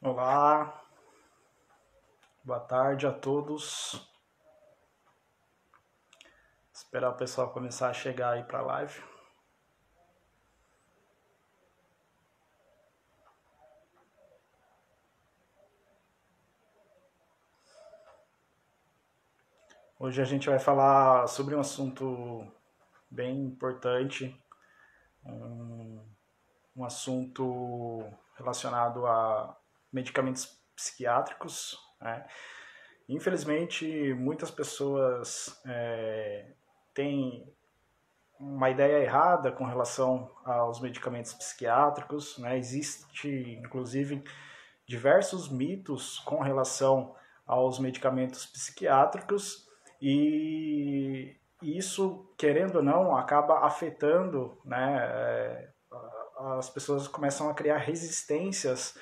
Olá, boa tarde a todos. Esperar o pessoal começar a chegar aí para a live. Hoje a gente vai falar sobre um assunto bem importante, um assunto relacionado a medicamentos psiquiátricos, né? Infelizmente, muitas pessoas têm uma ideia errada com relação aos medicamentos psiquiátricos, né? Existe, inclusive, diversos mitos com relação aos medicamentos psiquiátricos e isso, querendo ou não, acaba afetando, né? As pessoas começam a criar resistências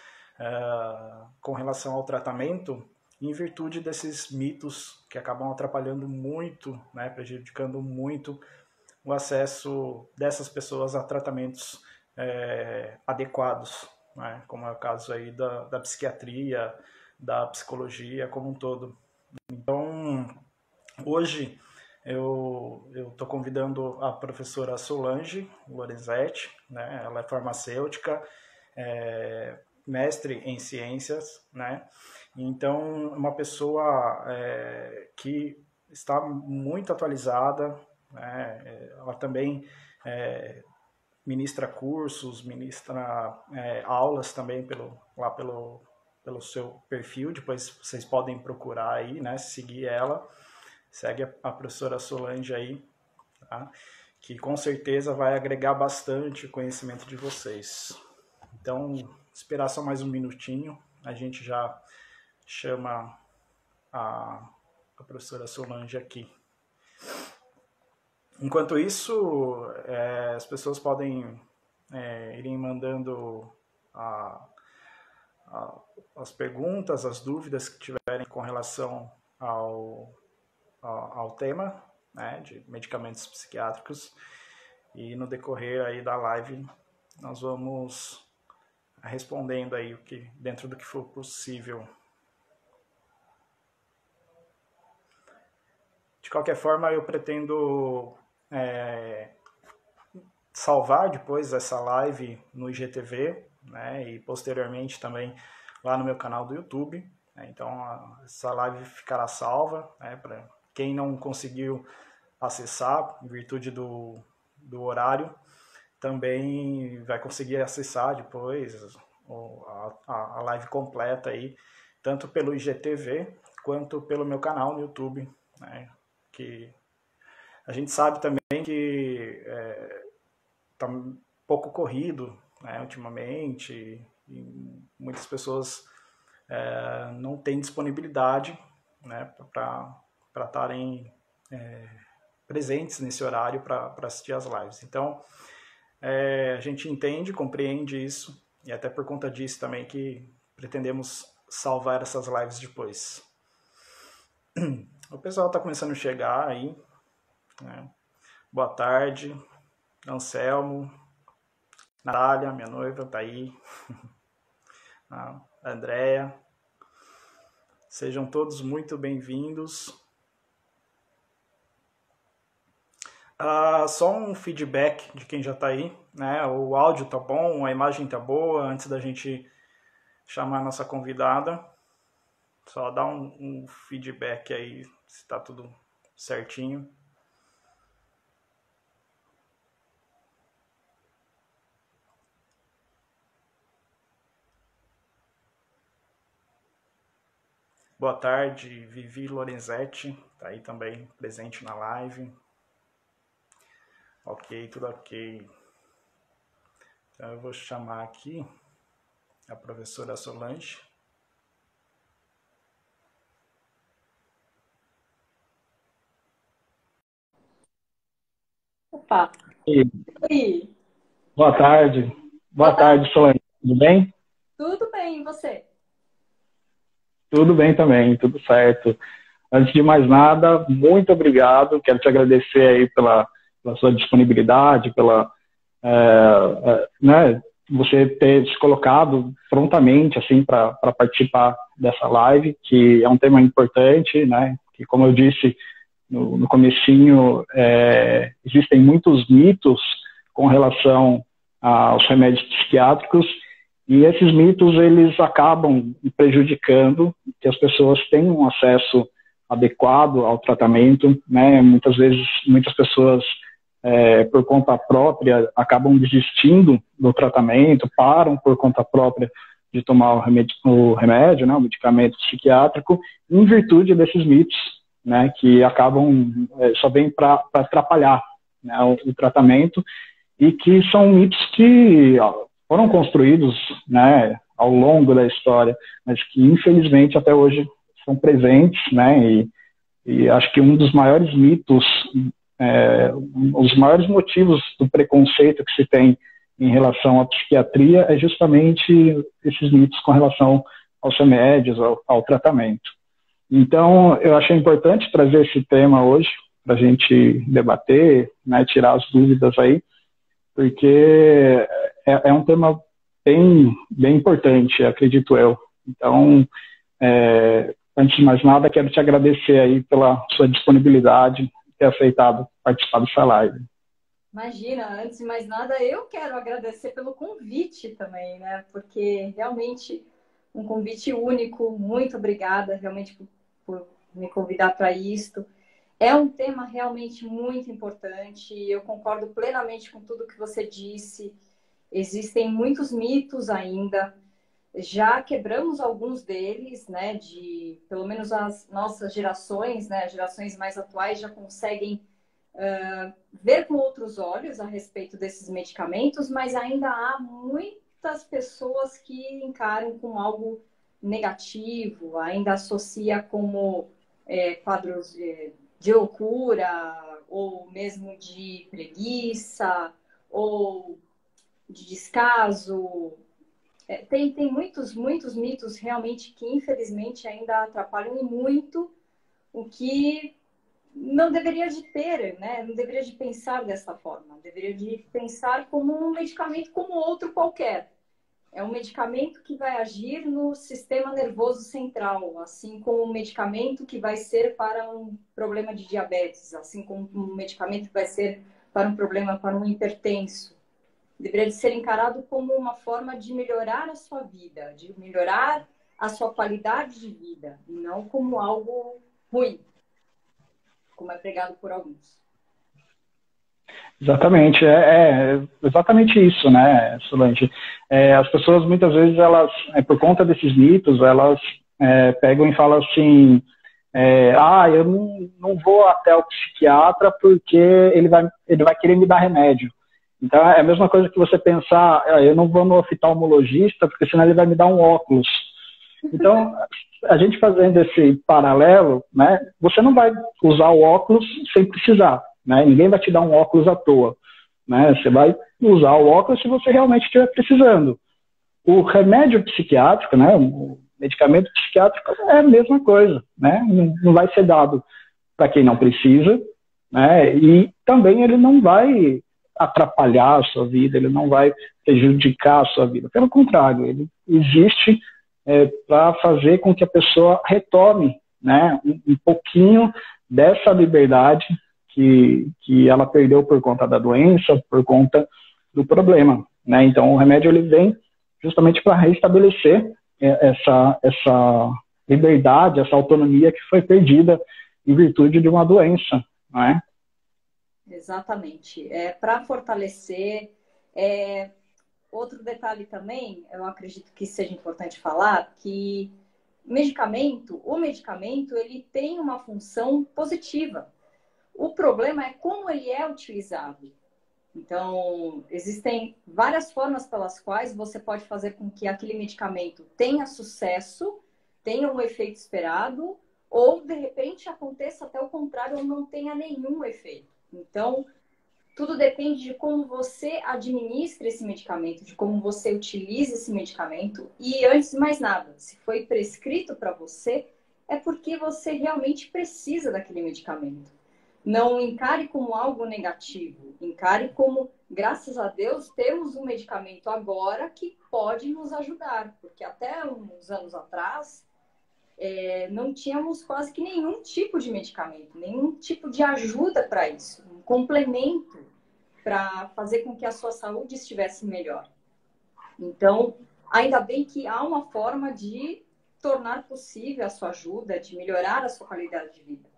com relação ao tratamento em virtude desses mitos que acabam atrapalhando muito, né, prejudicando muito o acesso dessas pessoas a tratamentos adequados, né, como é o caso aí da psiquiatria, da psicologia como um todo. Então, hoje eu estou convidando a professora Solange Lorenzetti, né, ela é farmacêutica, mestre em ciências, né? Então, uma pessoa que está muito atualizada, né? Ela também ministra cursos, ministra aulas também pelo seu perfil, depois vocês podem procurar aí, né? Seguir ela, segue a professora Solange aí, tá? Que com certeza vai agregar bastante o conhecimento de vocês. Então, esperar só mais um minutinho, a gente já chama a professora Solange aqui. Enquanto isso, as pessoas podem irem mandando as perguntas, as dúvidas que tiverem com relação ao tema, né, de medicamentos psiquiátricos, e no decorrer aí da live nós vamos respondendo aí dentro do que for possível. De qualquer forma, eu pretendo salvar depois essa live no IGTV, né, e posteriormente também lá no meu canal do YouTube, né. Então, essa live ficará salva, né, para quem não conseguiu acessar em virtude do horário, também vai conseguir acessar depois a live completa aí, tanto pelo IGTV quanto pelo meu canal no YouTube, né? Que a gente sabe também que está um pouco corrido, né, ultimamente, e muitas pessoas não têm disponibilidade, né, para estarem presentes nesse horário para assistir as lives. Então, a gente entende, compreende isso, e até por conta disso também que pretendemos salvar essas lives depois. O pessoal está começando a chegar aí, né? Boa tarde, Anselmo, Natália, minha noiva, tá aí, a Andréia. Sejam todos muito bem-vindos. Só um feedback de quem já está aí, né? O áudio tá bom, a imagem tá boa, antes da gente chamar a nossa convidada. Só dá um feedback aí, se está tudo certinho. Boa tarde, Vivi Lorenzetti, tá aí também presente na live. Ok, tudo ok. Então eu vou chamar aqui a professora Solange. Opa! Oi. Boa tarde. Boa tarde, Solange. Tudo bem? Tudo bem, e você? Tudo bem também, tudo certo. Antes de mais nada, muito obrigado. Quero te agradecer aí pela sua disponibilidade, né, você ter se colocado prontamente assim para participar dessa live, que é um tema importante, né? Que, como eu disse no comecinho, existem muitos mitos com relação aos remédios psiquiátricos, e esses mitos eles acabam prejudicando que as pessoas tenham um acesso adequado ao tratamento, né? Muitas vezes, muitas pessoas, por conta própria, acabam desistindo do tratamento, param por conta própria de tomar o remédio, né? O medicamento psiquiátrico, em virtude desses mitos, né? Que acabam, só vêm para atrapalhar, né? O tratamento, e que são mitos que foram construídos, né, ao longo da história, mas que infelizmente até hoje são presentes, né, e acho que um dos maiores mitos, os maiores motivos do preconceito que se tem em relação à psiquiatria é justamente esses mitos com relação aos remédios, ao tratamento. Então, eu achei importante trazer esse tema hoje para a gente debater, né, tirar as dúvidas aí, porque é um tema bem importante, acredito eu. Então, antes de mais nada, quero te agradecer aí pela sua disponibilidade, ter aceitado participar dessa live. Imagina, antes de mais nada, eu quero agradecer pelo convite também, né? Porque realmente um convite único. Muito obrigada realmente por me convidar para isto. É um tema realmente muito importante. Eu concordo plenamente com tudo que você disse. Existem muitos mitos ainda. Já quebramos alguns deles, né? Pelo menos as nossas gerações, né? As gerações mais atuais já conseguem ver com outros olhos a respeito desses medicamentos, mas ainda há muitas pessoas que encaram como algo negativo, ainda associa como quadros de loucura, ou mesmo de preguiça, ou de descaso. Tem muitos mitos realmente que, infelizmente, ainda atrapalham muito o que não deveria de ter, né? Não deveria de pensar dessa forma. Deveria de pensar como um medicamento como outro qualquer. É um medicamento que vai agir no sistema nervoso central, assim como um medicamento que vai ser para um problema de diabetes, assim como um medicamento que vai ser para um problema, para um hipertenso. Deveria de ser encarado como uma forma de melhorar a sua vida, de melhorar a sua qualidade de vida, e não como algo ruim, como é pregado por alguns. Exatamente, é exatamente isso, né, Solange? As pessoas, muitas vezes, elas, por conta desses mitos, elas pegam e falam assim, eu não vou até o psiquiatra porque ele vai querer me dar remédio. Então, é a mesma coisa que você pensar, eu não vou no oftalmologista porque senão ele vai me dar um óculos. Então, a gente fazendo esse paralelo, né, você não vai usar o óculos sem precisar, né? Ninguém vai te dar um óculos à toa, né? Você vai usar o óculos se você realmente estiver precisando. O remédio psiquiátrico, né, o medicamento psiquiátrico é a mesma coisa, né? Não vai ser dado para quem não precisa, né? E também ele não vai atrapalhar a sua vida, ele não vai prejudicar a sua vida. Pelo contrário, ele existe para fazer com que a pessoa retome, né, um pouquinho dessa liberdade que ela perdeu por conta da doença, por conta do problema, né? Então, o remédio ele vem justamente para restabelecer essa liberdade, essa autonomia que foi perdida em virtude de uma doença, não é? Exatamente. Para fortalecer. Outro detalhe também, eu acredito que seja importante falar, que o medicamento ele tem uma função positiva. O problema é como ele é utilizado. Então, existem várias formas pelas quais você pode fazer com que aquele medicamento tenha sucesso, tenha um efeito esperado, ou, de repente, aconteça até o contrário, ou não tenha nenhum efeito. Então, tudo depende de como você administra esse medicamento, de como você utiliza esse medicamento. E, antes de mais nada, se foi prescrito para você, é porque você realmente precisa daquele medicamento. não encare como algo negativo, encare como, graças a Deus, temos um medicamento agora que pode nos ajudar, porque até uns anos atrás não tínhamos quase que nenhum tipo de medicamento, nenhum tipo de ajuda para isso, um complemento para fazer com que a sua saúde estivesse melhor. Então, ainda bem que há uma forma de tornar possível a sua ajuda, de melhorar a sua qualidade de vida.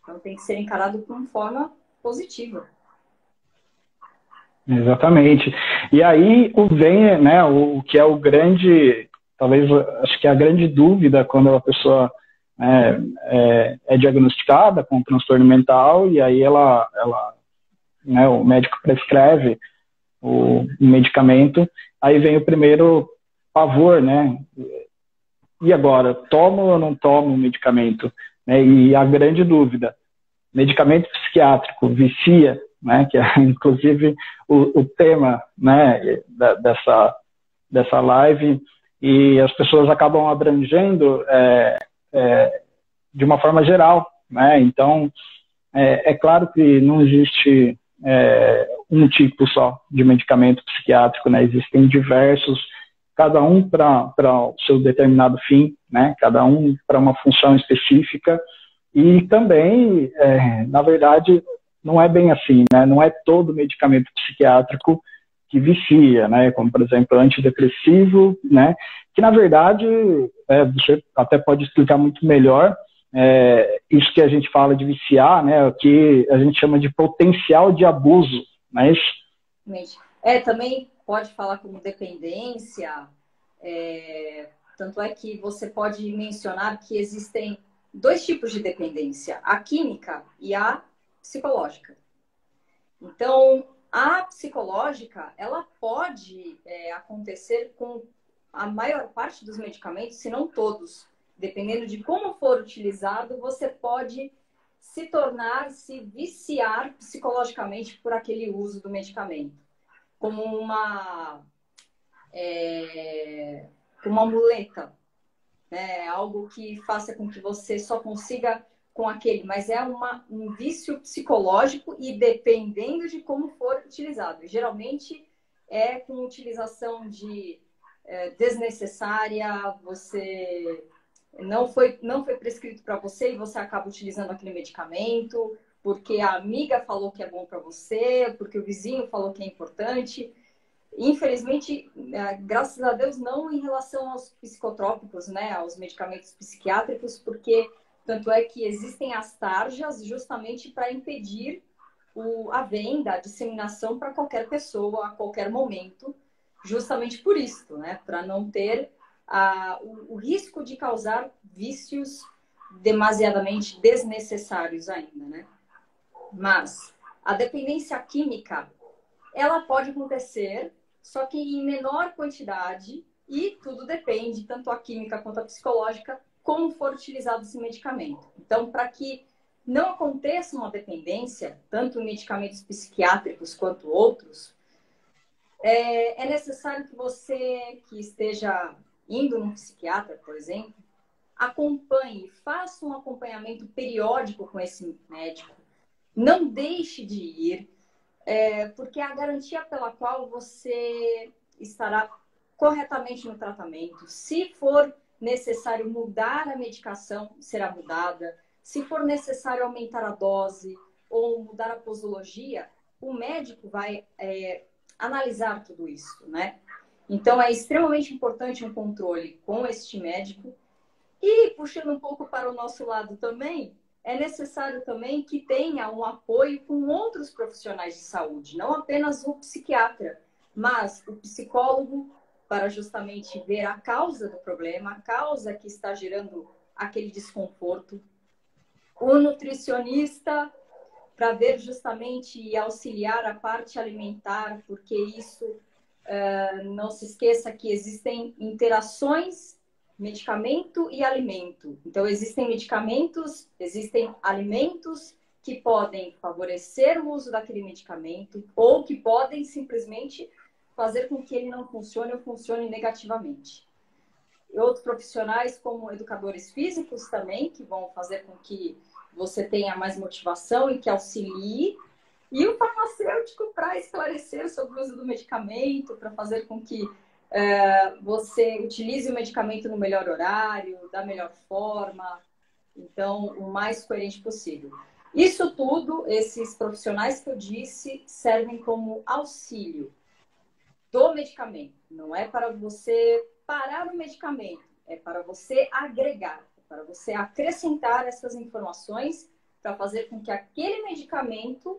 Então, tem que ser encarado de uma forma positiva. Exatamente. E aí vem, né, o que é o grande, talvez, acho que é a grande dúvida quando a pessoa é diagnosticada com um transtorno mental e aí né, o médico prescreve o medicamento, aí vem o primeiro pavor, né? E agora, tomo ou não tomo o medicamento? Né? E a grande dúvida, medicamento psiquiátrico vicia, né? Que é inclusive o tema, né, dessa live, e as pessoas acabam abrangendo de uma forma geral, né? Então, é claro que não existe um tipo só de medicamento psiquiátrico, né? Existem diversos, cada um para o seu determinado fim, né? Cada um para uma função específica, e também, na verdade, não é bem assim, né? Não é todo medicamento psiquiátrico que vicia, né? Como, por exemplo, antidepressivo, né? Que, na verdade, você até pode explicar muito melhor, isso que a gente fala de viciar, né? O que a gente chama de potencial de abuso, não é isso? Também pode falar como dependência, tanto é que você pode mencionar que existem dois tipos de dependência, a química e a psicológica. Então, a psicológica, ela pode acontecer com a maior parte dos medicamentos, se não todos. Dependendo de como for utilizado, você pode se viciar psicologicamente por aquele uso do medicamento. Como uma muleta, né? Algo que faça com que você só consiga com aquele, mas é um vício psicológico e dependendo de como for utilizado. Geralmente é com utilização desnecessária, você não foi prescrito para você e você acaba utilizando aquele medicamento porque a amiga falou que é bom para você, porque o vizinho falou que é importante. Infelizmente, graças a Deus, não em relação aos psicotrópicos, né, aos medicamentos psiquiátricos, porque tanto é que existem as tarjas justamente para impedir a venda, a disseminação para qualquer pessoa, a qualquer momento, justamente por isso, né, para não ter o risco de causar vícios demasiadamente desnecessários ainda, né? Mas a dependência química, ela pode acontecer, só que em menor quantidade, e tudo depende, tanto a química quanto a psicológica, como for utilizado esse medicamento. Então, para que não aconteça uma dependência, tanto em medicamentos psiquiátricos quanto outros, é necessário que você que esteja indo num psiquiatra, por exemplo, acompanhe, faça um acompanhamento periódico com esse médico. Não deixe de ir, porque é a garantia pela qual você estará corretamente no tratamento. Se for necessário mudar a medicação, será mudada. Se for necessário aumentar a dose ou mudar a posologia, o médico vai analisar tudo isso, né? Então, é extremamente importante um controle com este médico. E, puxando um pouco para o nosso lado também, é necessário também que tenha um apoio com outros profissionais de saúde, não apenas o psiquiatra, mas o psicólogo, para justamente ver a causa do problema, a causa que está gerando aquele desconforto, o nutricionista, para ver justamente e auxiliar a parte alimentar, porque isso, não se esqueça que existem interações medicamento e alimento. Então, existem medicamentos, existem alimentos que podem favorecer o uso daquele medicamento ou que podem simplesmente fazer com que ele não funcione ou funcione negativamente. E outros profissionais, como educadores físicos também, que vão fazer com que você tenha mais motivação e que auxilie. E o farmacêutico para esclarecer sobre o uso do medicamento, para fazer com que você utilize o medicamento no melhor horário, da melhor forma, então, o mais coerente possível. Isso tudo, esses profissionais que eu disse, servem como auxílio do medicamento. Não é para você parar o medicamento, é para você agregar, é para você acrescentar essas informações para fazer com que aquele medicamento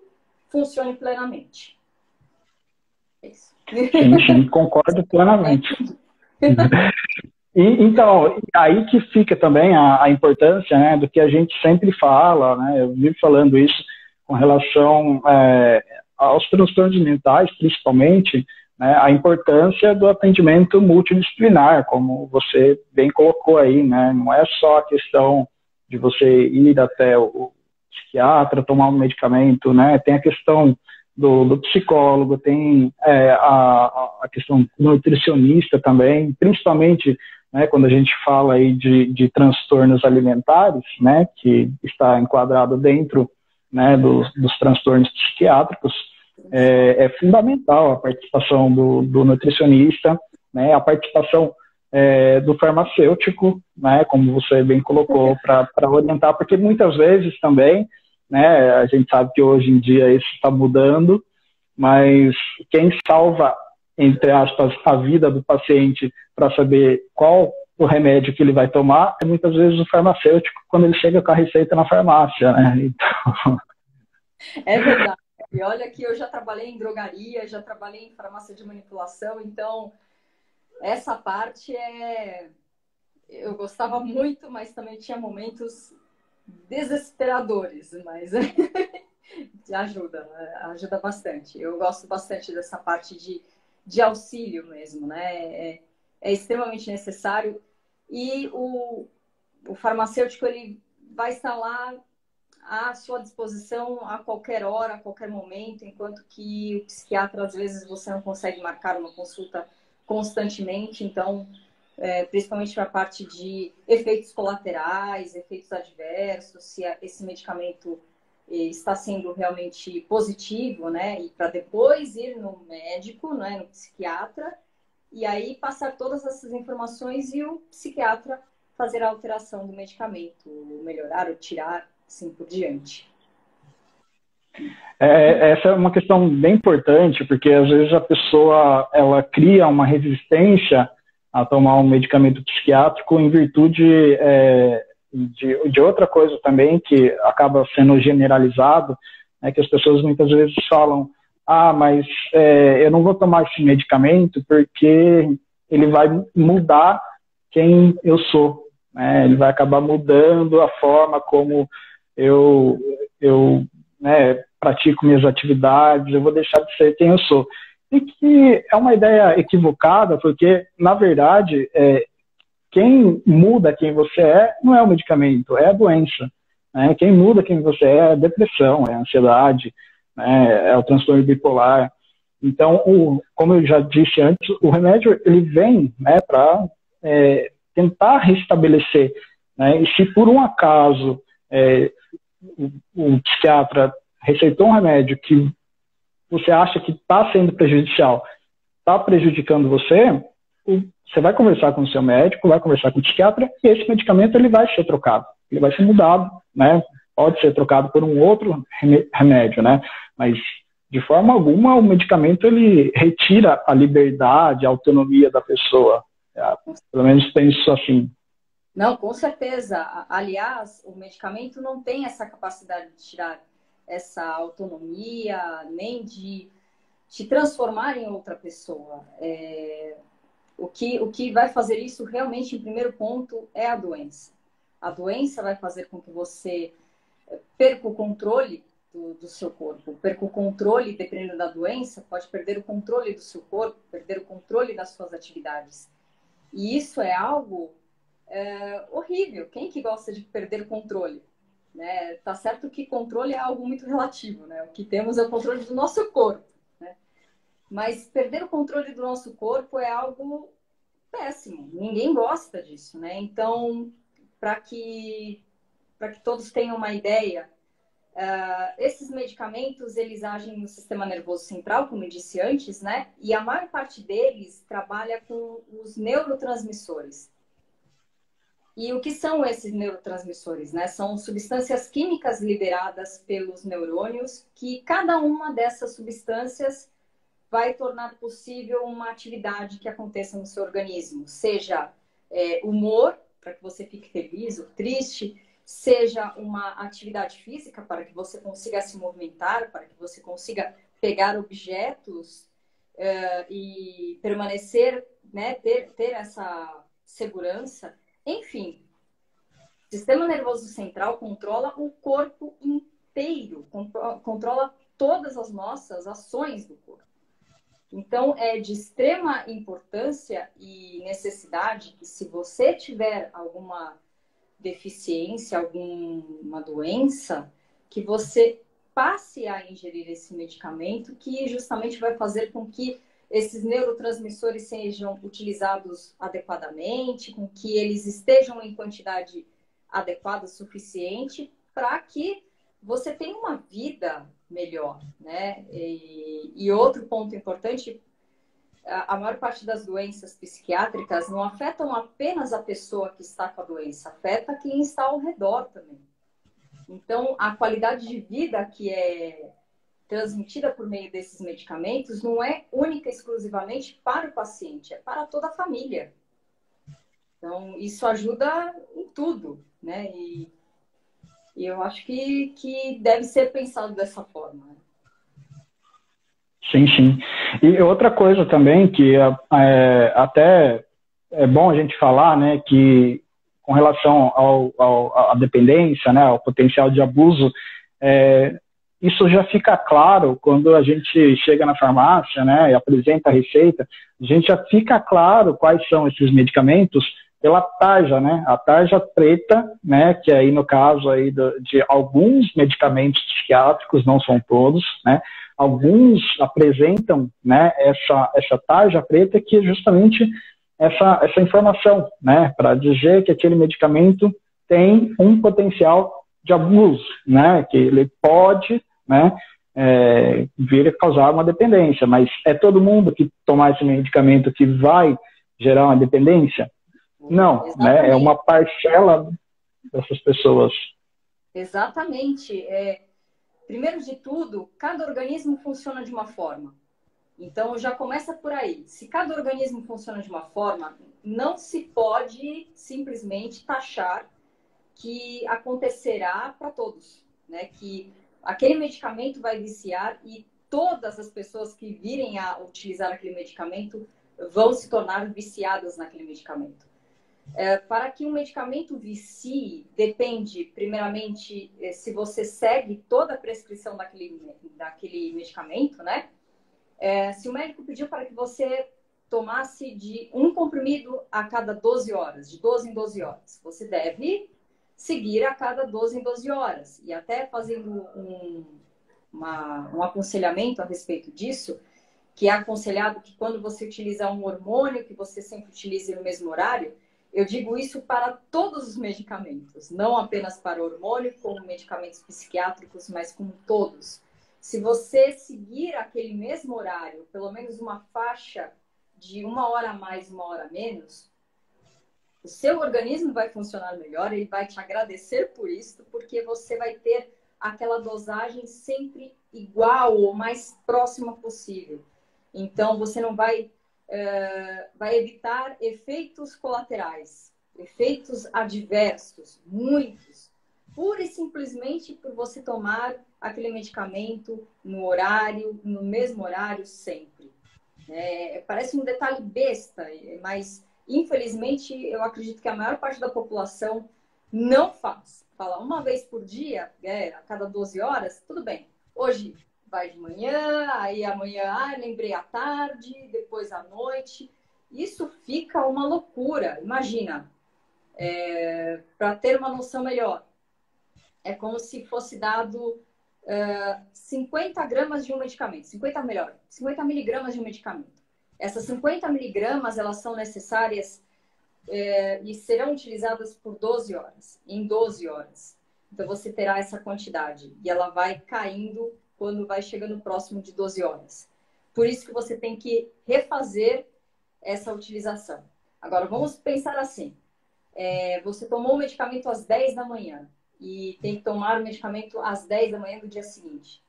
funcione plenamente. É isso. Sim, concordo plenamente. Então, aí que fica também a importância, né, do que a gente sempre fala, né, eu vivo falando isso com relação aos transtornos mentais, principalmente, né, a importância do atendimento multidisciplinar, como você bem colocou aí, né, não é só a questão de você ir até o psiquiatra, tomar um medicamento, né, tem a questão do psicólogo, tem a questão do nutricionista também, principalmente, né, quando a gente fala aí de transtornos alimentares, né, que está enquadrado dentro, né, dos transtornos psiquiátricos, é fundamental a participação do nutricionista, né, a participação do farmacêutico, né, como você bem colocou, para orientar, porque muitas vezes também, né, a gente sabe que hoje em dia isso está mudando, mas quem salva, entre aspas, a vida do paciente para saber qual o remédio que ele vai tomar é muitas vezes o farmacêutico quando ele chega com a receita na farmácia, né? Então... É verdade. E olha que eu já trabalhei em drogaria, já trabalhei em farmácia de manipulação, então essa parte eu gostava muito, mas também tinha momentos desesperadores, mas ajuda bastante. Eu gosto bastante dessa parte de auxílio mesmo, né? É extremamente necessário e o farmacêutico ele vai estar lá à sua disposição a qualquer hora, a qualquer momento, enquanto que o psiquiatra, às vezes, você não consegue marcar uma consulta constantemente, então, principalmente para a parte de efeitos colaterais, efeitos adversos, se esse medicamento está sendo realmente positivo, né, e para depois ir no médico, né, no psiquiatra, e aí passar todas essas informações e o psiquiatra fazer a alteração do medicamento, melhorar ou tirar, assim por diante. Essa é uma questão bem importante, porque às vezes a pessoa ela cria uma resistência a tomar um medicamento psiquiátrico em virtude de outra coisa também que acaba sendo generalizado, né, que as pessoas muitas vezes falam, mas eu não vou tomar esse medicamento porque ele vai mudar quem eu sou, né? Ele vai acabar mudando a forma como eu pratico minhas atividades, eu vou deixar de ser quem eu sou. E que é uma ideia equivocada, porque, na verdade, quem muda quem você não é o medicamento, é a doença. Né? Quem muda quem você é a depressão, é a ansiedade, né? É o transtorno bipolar. Então, como eu já disse antes, o remédio ele vem, né, para tentar restabelecer. Né? E se por um acaso o psiquiatra receitou um remédio que você acha que está sendo prejudicial, está prejudicando você, você vai conversar com o seu médico, vai conversar com o psiquiatra, e esse medicamento ele vai ser trocado, ele vai ser mudado, né? Pode ser trocado por um outro remédio, né? Mas de forma alguma o medicamento ele retira a liberdade, a autonomia da pessoa. Pelo menos penso assim. Não, com certeza. Aliás, o medicamento não tem essa capacidade de tirar essa autonomia, nem de te transformar em outra pessoa. O que vai fazer isso realmente, em primeiro ponto, é a doença. A doença vai fazer com que você perca o controle do seu corpo. Perca o controle, dependendo da doença, pode perder o controle do seu corpo, perder o controle das suas atividades. E isso é algo horrível. Quem que gosta de perder o controle? Né? Tá certo que controle é algo muito relativo, né? O que temos é o controle do nosso corpo, né? Mas perder o controle do nosso corpo é algo péssimo. Ninguém gosta disso, né? Então, para para que todos tenham uma ideia, esses medicamentos, eles agem no sistema nervoso central, como eu disse antes, né? E a maior parte deles trabalha com os neurotransmissores. E o que são esses neurotransmissores, né? São substâncias químicas liberadas pelos neurônios, que cada uma dessas substâncias vai tornar possível uma atividade que aconteça no seu organismo. Seja humor, para que você fique feliz ou triste, seja uma atividade física, para que você consiga se movimentar, para que você consiga pegar objetos e permanecer, né? Ter essa segurança. Enfim, o sistema nervoso central controla o corpo inteiro, controla todas as nossas ações do corpo. Então, é de extrema importância e necessidade que, se você tiver alguma deficiência, alguma doença, que você passe a ingerir esse medicamento, que justamente vai fazer com que esses neurotransmissores sejam utilizados adequadamente, com que eles estejam em quantidade adequada, suficiente, para que você tenha uma vida melhor, né? E outro ponto importante, a maior parte das doenças psiquiátricas não afetam apenas a pessoa que está com a doença, afeta quem está ao redor também. Então, a qualidade de vida que é transmitida por meio desses medicamentos não é única e exclusivamente para o paciente, é para toda a família. Então, isso ajuda em tudo, né? E eu acho que deve ser pensado dessa forma. Sim, sim. E outra coisa também que até é bom a gente falar, né, que com relação à dependência, né, ao potencial de abuso, isso já fica claro quando a gente chega na farmácia, né, e apresenta a receita, a gente já fica claro quais são esses medicamentos pela tarja, né, a tarja preta, né, que aí no caso aí de alguns medicamentos psiquiátricos, não são todos, né, alguns apresentam, né, essa tarja preta, que é justamente essa informação, né, para dizer que aquele medicamento tem um potencial de abuso, né, que ele pode, né, vir a causar uma dependência, mas é todo mundo que tomar esse medicamento que vai gerar uma dependência? Não, né, é uma parcela dessas pessoas. Exatamente. Primeiro de tudo, cada organismo funciona de uma forma. Então, já começa por aí. Se cada organismo funciona de uma forma, não se pode simplesmente taxar que acontecerá para todos, né? Que aquele medicamento vai viciar e todas as pessoas que virem a utilizar aquele medicamento vão se tornar viciadas naquele medicamento. Para que um medicamento vicie, depende, primeiramente, se você segue toda a prescrição daquele medicamento, né? Se o médico pediu para que você tomasse de um comprimido a cada 12 horas, de 12 em 12 horas, você deve seguir a cada 12 em 12 horas. E até fazendo um aconselhamento a respeito disso, que é aconselhado que quando você utilizar um hormônio, que você sempre utilize no mesmo horário. Eu digo isso para todos os medicamentos, não apenas para o hormônio, como medicamentos psiquiátricos, mas como todos. Se você seguir aquele mesmo horário, pelo menos uma faixa de 1 hora a mais, 1 hora a menos, o seu organismo vai funcionar melhor, ele vai te agradecer por isso, porque você vai ter aquela dosagem sempre igual ou mais próxima possível. Então, você não vai evitar efeitos colaterais, efeitos adversos, muitos, pura e simplesmente por você tomar aquele medicamento no mesmo horário sempre. Parece um detalhe besta, mas infelizmente eu acredito que a maior parte da população não faz. Fala uma vez por dia, a cada 12 horas, tudo bem. Hoje vai de manhã, aí amanhã, lembrei à tarde, depois à noite. Isso fica uma loucura. Imagina, para ter uma noção melhor, é como se fosse dado 50 gramas de um medicamento, 50 miligramas de um medicamento. Essas 50 miligramas, elas são necessárias e serão utilizadas por 12 horas, em 12 horas. Então, você terá essa quantidade. E ela vai caindo quando vai chegando próximo de 12 horas. Por isso que você tem que refazer essa utilização. Agora, vamos pensar assim. Você tomou o medicamento às 10 da manhã e tem que tomar o medicamento às 10 da manhã do dia seguinte.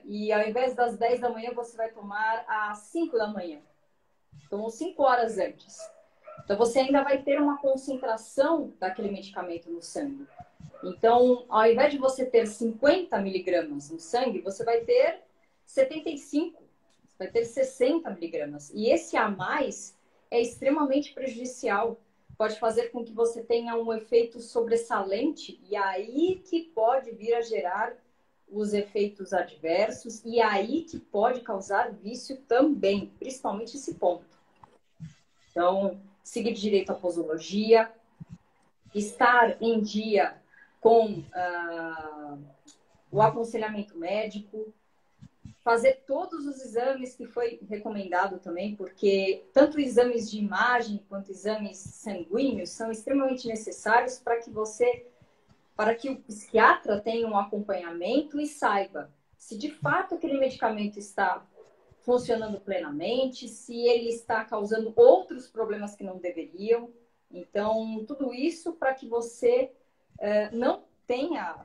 E ao invés das 10 da manhã, você vai tomar às 5 da manhã. Tomou 5 horas antes. Então, você ainda vai ter uma concentração daquele medicamento no sangue. Então, ao invés de você ter 50 miligramas no sangue, você vai ter 75, você vai ter 60 miligramas. E esse a mais é extremamente prejudicial. Pode fazer com que você tenha um efeito sobressalente e aí que pode vir a gerar os efeitos adversos e aí que pode causar vício também, principalmente esse ponto. Então, seguir direito à posologia, estar em dia com o aconselhamento médico, fazer todos os exames que foi recomendado também, porque tanto exames de imagem quanto exames sanguíneos são extremamente necessários para que o psiquiatra tenha um acompanhamento e saiba se de fato aquele medicamento está funcionando plenamente, se ele está causando outros problemas que não deveriam. Então, tudo isso para que você não tenha,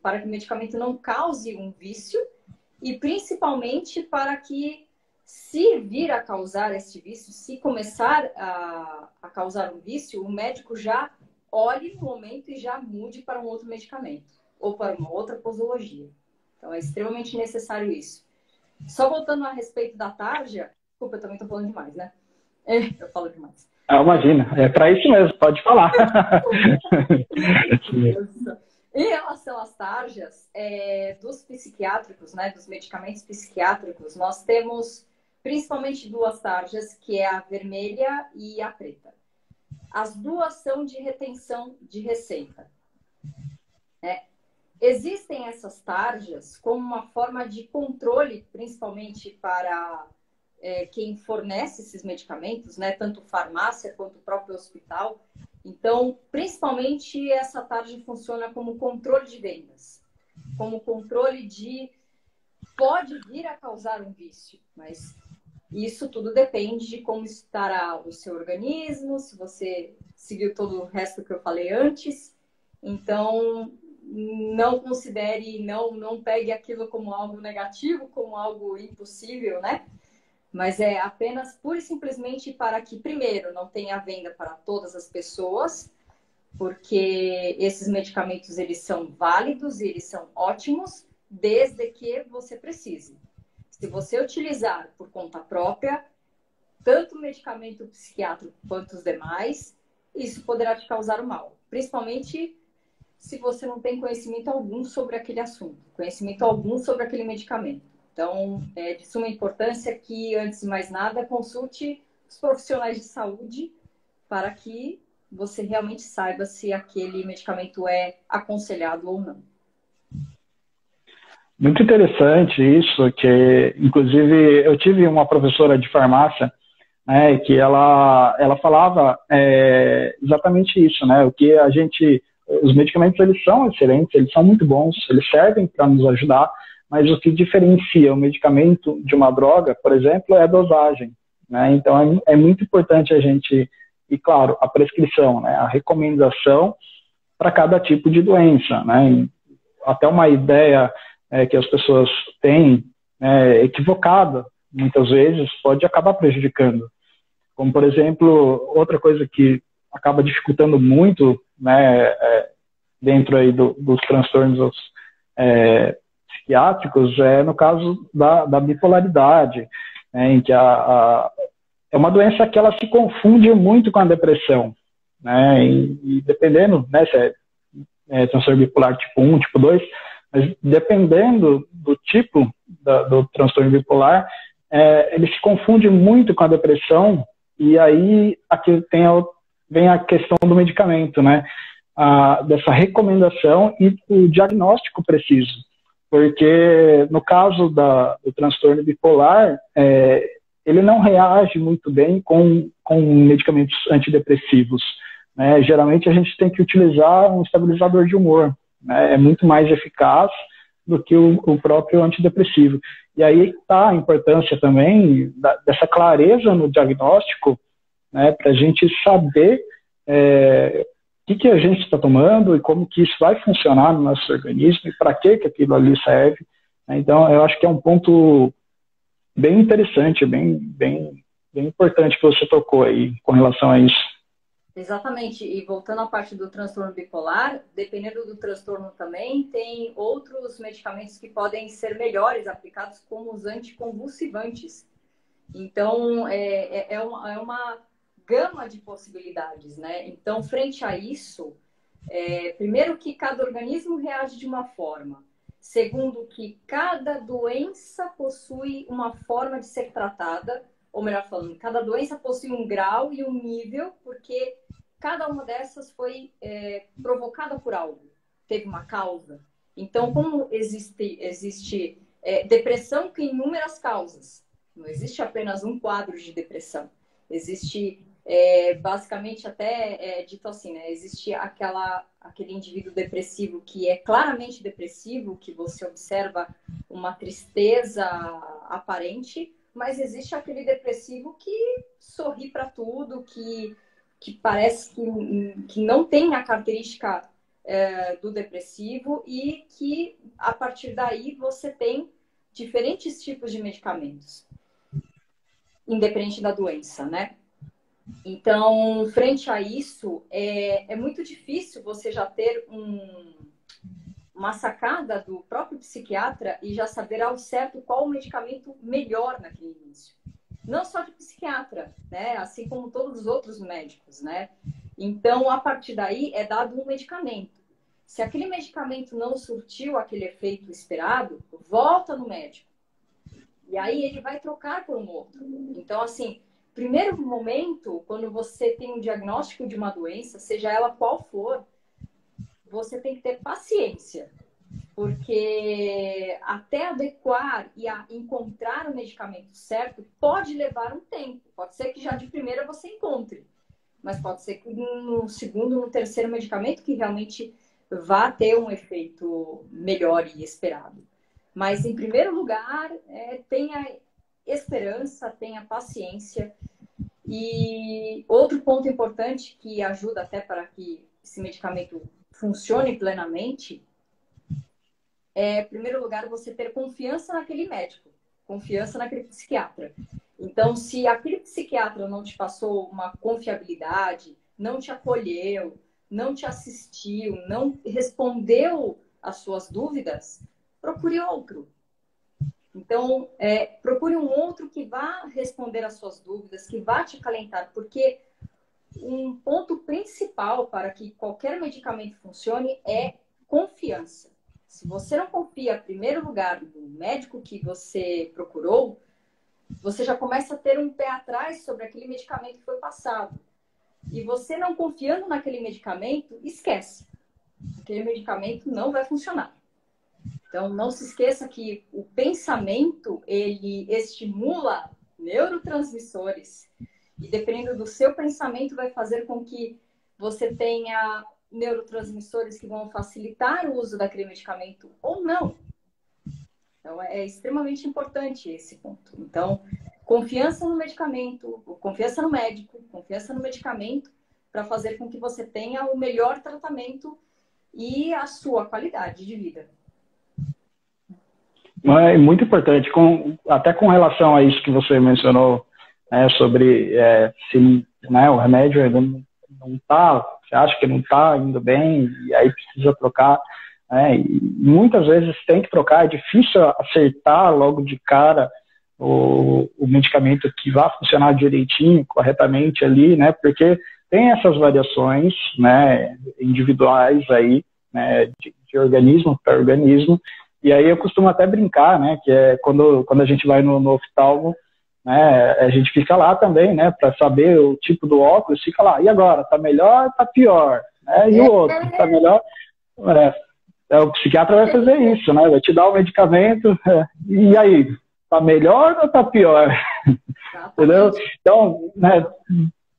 para que o medicamento não cause um vício e principalmente para que, se vir a causar este vício, se começar a causar um vício, o médico já olhe no momento e já mude para um outro medicamento ou para uma outra posologia. Então, é extremamente necessário isso. Só voltando a respeito da tarja, desculpa, eu também estou falando demais, né? Eu falo demais. Imagina, é para isso mesmo, pode falar. Em relação às tarjas dos psiquiátricos, né, dos medicamentos psiquiátricos, nós temos principalmente duas tarjas, que é a vermelha e a preta. As duas são de retenção de receita. Existem essas tarjas como uma forma de controle, principalmente para quem fornece esses medicamentos, né? Tanto farmácia quanto o próprio hospital. Então, principalmente, essa tarja funciona como controle de vendas, como controle de... Pode vir a causar um vício, mas isso tudo depende de como estará o seu organismo, se você seguiu todo o resto que eu falei antes. Então, não considere, não pegue aquilo como algo negativo, como algo impossível, né? Mas é apenas pura e simplesmente para que, primeiro, não tenha venda para todas as pessoas, porque esses medicamentos, eles são válidos e eles são ótimos, desde que você precise. Se você utilizar por conta própria, tanto o medicamento psiquiátrico quanto os demais, isso poderá te causar o mal. Principalmente se você não tem conhecimento algum sobre aquele assunto, conhecimento algum sobre aquele medicamento. Então, é de suma importância que, antes de mais nada, consulte os profissionais de saúde para que você realmente saiba se aquele medicamento é aconselhado ou não. Muito interessante isso, que inclusive eu tive uma professora de farmácia, né, que ela falava exatamente isso, né, os medicamentos, eles são excelentes, eles são muito bons, eles servem para nos ajudar, mas o que diferencia o medicamento de uma droga, por exemplo, é a dosagem, né? Então é muito importante a gente, e claro, a prescrição, né, a recomendação para cada tipo de doença, né? Até uma ideia que as pessoas têm equivocada, muitas vezes, pode acabar prejudicando. Como, por exemplo, outra coisa que acaba dificultando muito, né, dentro aí dos transtornos psiquiátricos, no caso da bipolaridade, né, em que é uma doença que ela se confunde muito com a depressão, né, e dependendo, né, se é transtorno bipolar tipo 1, tipo 2, mas dependendo do tipo do transtorno bipolar, ele se confunde muito com a depressão, e aí aqui vem a questão do medicamento, né? Dessa recomendação e o diagnóstico preciso. Porque no caso do transtorno bipolar, ele não reage muito bem com medicamentos antidepressivos, né, geralmente a gente tem que utilizar um estabilizador de humor, né, é muito mais eficaz do que o próprio antidepressivo. E aí está a importância também dessa clareza no diagnóstico, né, para a gente saber o que a gente está tomando e como que isso vai funcionar no nosso organismo e para que aquilo ali serve. Então, eu acho que é um ponto bem interessante, bem importante que você tocou aí com relação a isso. Exatamente. E voltando à parte do transtorno bipolar, dependendo do transtorno também, tem outros medicamentos que podem ser melhores aplicados, como os anticonvulsivantes. Então, é uma gama de possibilidades, né? Então, frente a isso, primeiro que cada organismo reage de uma forma. Segundo que cada doença possui uma forma de ser tratada, ou melhor falando, cada doença possui um grau e um nível, porque cada uma dessas foi provocada por algo, teve uma causa. Então, como existe depressão tem inúmeras causas, não existe apenas um quadro de depressão. Existe, basicamente, até dito assim, né? Existe aquele indivíduo depressivo que é claramente depressivo, que você observa uma tristeza aparente, mas existe aquele depressivo que sorri para tudo, que parece que não tem a característica do depressivo e que, a partir daí, você tem diferentes tipos de medicamentos, independente da doença, né? Então, frente a isso, é muito difícil você já ter uma sacada do próprio psiquiatra e já saber ao certo qual o medicamento melhor naquele início. Não só de psiquiatra, né? Assim como todos os outros médicos, né? Então, a partir daí, é dado um medicamento. Se aquele medicamento não surtiu aquele efeito esperado, volta no médico. E aí ele vai trocar por um outro. Então, assim, primeiro momento, quando você tem um diagnóstico de uma doença, seja ela qual for, você tem que ter paciência. Porque até adequar e encontrar o medicamento certo pode levar um tempo. Pode ser que já de primeira você encontre. Mas pode ser que no segundo, no terceiro medicamento que realmente vá ter um efeito melhor e esperado. Mas, em primeiro lugar, tenha esperança, tenha paciência. E outro ponto importante que ajuda até para que esse medicamento funcione plenamente é, em primeiro lugar, você ter confiança naquele médico, confiança naquele psiquiatra. Então, se aquele psiquiatra não te passou uma confiabilidade, não te acolheu, não te assistiu, não respondeu às suas dúvidas, procure outro. Então, procure um outro que vá responder às suas dúvidas, que vá te acalentar, porque um ponto principal para que qualquer medicamento funcione é confiança. Se você não confia, em primeiro lugar, no médico que você procurou, você já começa a ter um pé atrás sobre aquele medicamento que foi passado. E você não confiando naquele medicamento, esquece. Aquele medicamento não vai funcionar. Então, não se esqueça que o pensamento, ele estimula neurotransmissores. E dependendo do seu pensamento, vai fazer com que você tenha neurotransmissores que vão facilitar o uso daquele medicamento ou não. Então, é extremamente importante esse ponto. Então, confiança no medicamento, confiança no médico, confiança no medicamento, para fazer com que você tenha o melhor tratamento e a sua qualidade de vida. É muito importante, até com relação a isso que você mencionou, né, sobre se o remédio ainda não está, você acha que não está indo bem e aí precisa trocar. E muitas vezes tem que trocar, é difícil acertar logo de cara o medicamento que vai funcionar direitinho, corretamente ali, né, porque tem essas variações, né, individuais aí, né, de organismo para organismo. E aí eu costumo até brincar, né, que é quando a gente vai no oftalmo, né, a gente fica lá também, né, para saber o tipo do óculos, fica lá, e agora, tá melhor, tá pior, né, e o outro, tá melhor, o psiquiatra vai fazer isso, né, vai te dar o medicamento, e aí, tá melhor ou tá pior? Entendeu? Então, né,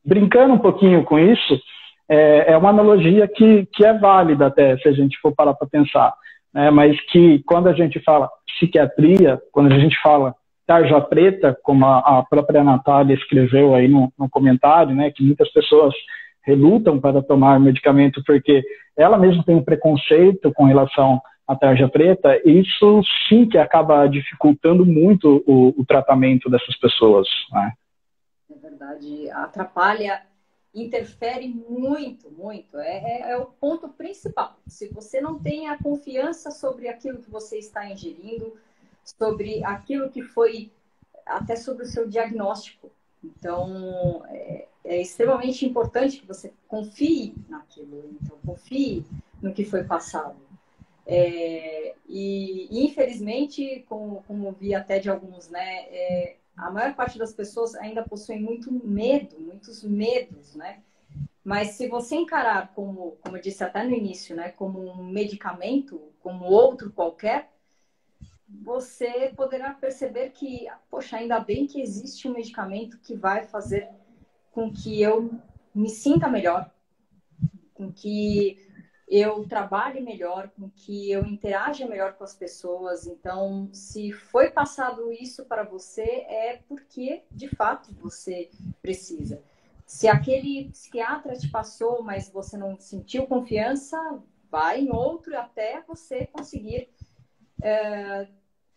brincando um pouquinho com isso, é uma analogia que é válida até, se a gente for parar para pensar, né? Mas que quando a gente fala psiquiatria, quando a gente fala tarja preta, como a própria Natália escreveu aí no comentário, né, que muitas pessoas relutam para tomar medicamento porque ela mesma tem um preconceito com relação à tarja preta, isso sim que acaba dificultando muito o tratamento dessas pessoas, né? É verdade, atrapalha, interfere muito, muito. É o ponto principal. Se você não tem a confiança sobre aquilo que você está ingerindo, sobre aquilo que foi, até sobre o seu diagnóstico. Então, é extremamente importante que você confie naquilo, então confie no que foi passado. E infelizmente, como vi até de alguns, né, a maior parte das pessoas ainda possuem muito medo, muitos medos, né? Mas se você encarar como eu disse até no início, né, como um medicamento, como outro qualquer, você poderá perceber que, poxa, ainda bem que existe um medicamento que vai fazer com que eu me sinta melhor, com que eu trabalhe melhor, com que eu interaja melhor com as pessoas. Então, se foi passado isso para você, é porque, de fato, você precisa. Se aquele psiquiatra te passou, mas você não sentiu confiança, vai em outro até você conseguir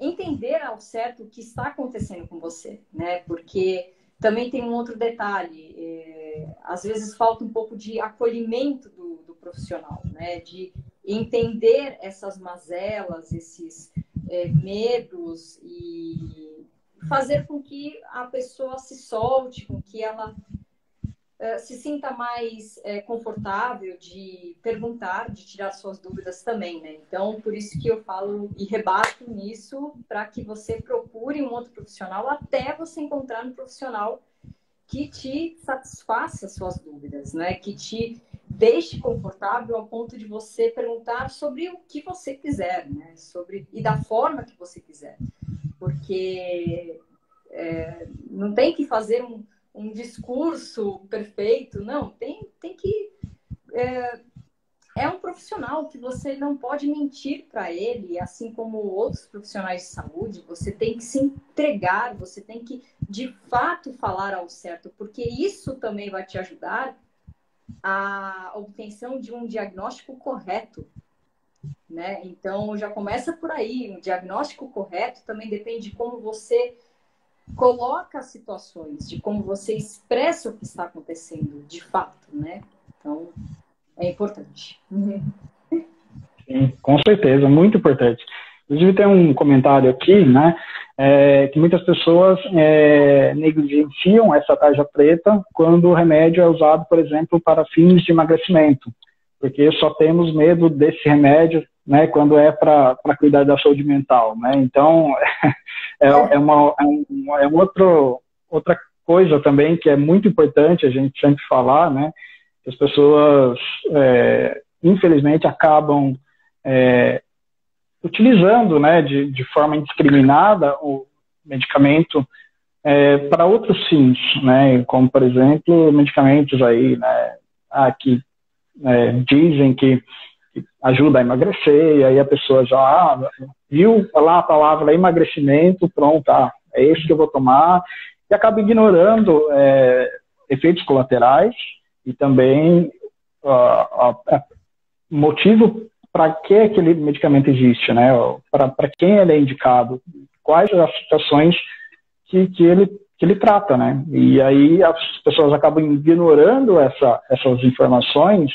entender ao certo o que está acontecendo com você, né? Porque também tem um outro detalhe, às vezes falta um pouco de acolhimento do profissional, né? De entender essas mazelas, esses medos e fazer com que a pessoa se solte, com que ela se sinta mais confortável de perguntar, de tirar suas dúvidas também, né? Então, por isso que eu falo e rebato nisso, para que você procure um outro profissional até você encontrar um profissional que te satisfaça suas dúvidas, né? Que te deixe confortável ao ponto de você perguntar sobre o que você quiser, né? E da forma que você quiser. Porque não tem que fazer um discurso perfeito, não. Tem que... É um profissional que você não pode mentir para ele, assim como outros profissionais de saúde. Você tem que se entregar, você tem que, de fato, falar ao certo, porque isso também vai te ajudar à obtenção de um diagnóstico correto, né? Então, já começa por aí. Um diagnóstico correto também depende de como você coloca as situações, de como você expressa o que está acontecendo de fato, né? Então, é importante. Sim, com certeza, muito importante. Inclusive tem um comentário aqui, né, que muitas pessoas negligenciam essa tarja preta quando o remédio é usado, por exemplo, para fins de emagrecimento, porque só temos medo desse remédio, né, quando é para cuidar da saúde mental, né? Então outra coisa também que é muito importante a gente sempre falar, né? Que as pessoas infelizmente acabam utilizando, né, de forma indiscriminada o medicamento para outros fins, né? Como por exemplo medicamentos aí, né, que dizem que ajuda a emagrecer, e aí a pessoa já viu lá a palavra emagrecimento, pronto, é esse que eu vou tomar, e acaba ignorando efeitos colaterais e também motivo para que aquele medicamento existe, né? Para quem ele é indicado, quais as situações que ele trata, né? E aí as pessoas acabam ignorando essas informações.